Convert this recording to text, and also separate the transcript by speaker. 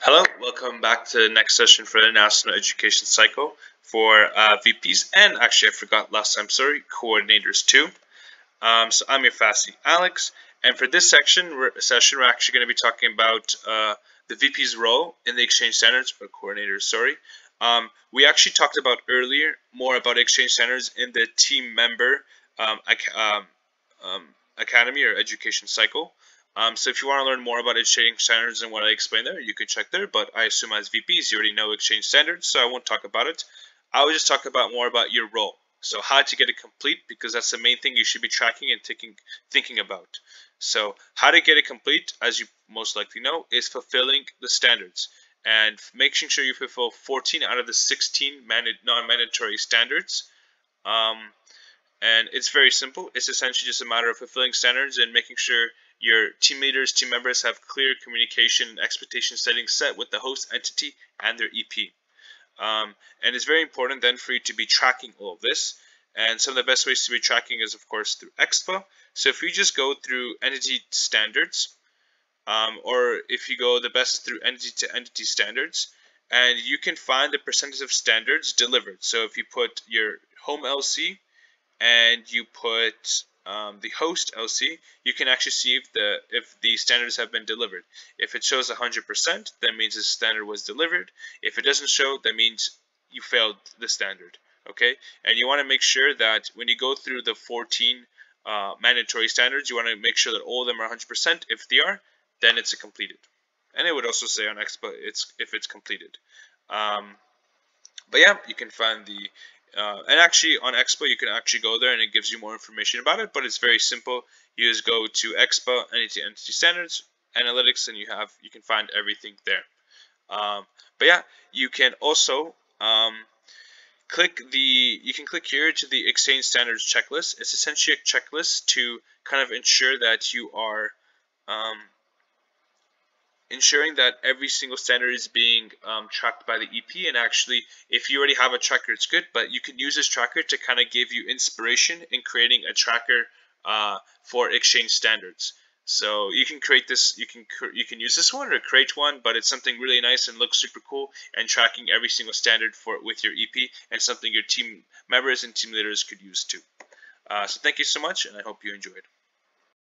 Speaker 1: Hello, welcome back to the next session for the National Education Cycle for VPs and actually I forgot last time, sorry, coordinators too. So I'm your FASTY Alex, and for this session we're actually going to be talking about the VP's role in the exchange standards, or coordinators, sorry. We actually talked about earlier more about exchange standards in the team member academy or education cycle. So if you want to learn more about exchange standards and what I explained there, you can check there. But I assume as VPs, you already know exchange standards, so I won't talk about it. I will just talk about more about your role. So how to get it complete, because that's the main thing you should be tracking and thinking about. So how to get it complete, as you most likely know, is fulfilling the standards and making sure you fulfill 14 out of the 16 non-mandatory standards. And it's very simple. It's essentially just a matter of fulfilling standards and making sure your team leaders, team members have clear communication and expectation settings set with the host entity and their EP. And it's very important then for you to be tracking all of this. And some of the best ways to be tracking is, of course, through EXPA. So if you just go through entity standards, or if you go the best through entity to entity standards, and you can find the percentage of standards delivered. So if you put your home LC and you put the host LC, you can actually see if the standards have been delivered. If it shows 100%, that means the standard was delivered. If it doesn't show, that means you failed the standard. Okay, and you want to make sure that when you go through the 14 mandatory standards, you want to make sure that all of them are 100%. If they are, then it's completed. And it would also say on EXPA if it's completed. But yeah, you can find the and actually on EXPA you can actually go there and it gives you more information about it, but it's very simple. You just go to EXPA entity standards analytics and you can find everything there. But yeah, you can also click here to the exchange standards checklist. It's essentially a checklist to kind of ensure that you are ensuring that every single standard is being tracked by the EP. And actually, if you already have a tracker, it's good, but you can use this tracker to kind of give you inspiration in creating a tracker for exchange standards. So you can create this, you can use this one or create one, but it's something really nice and looks super cool, and tracking every single standard with your EP, and something your team members and team leaders could use too. So thank you so much, and I hope you enjoyed.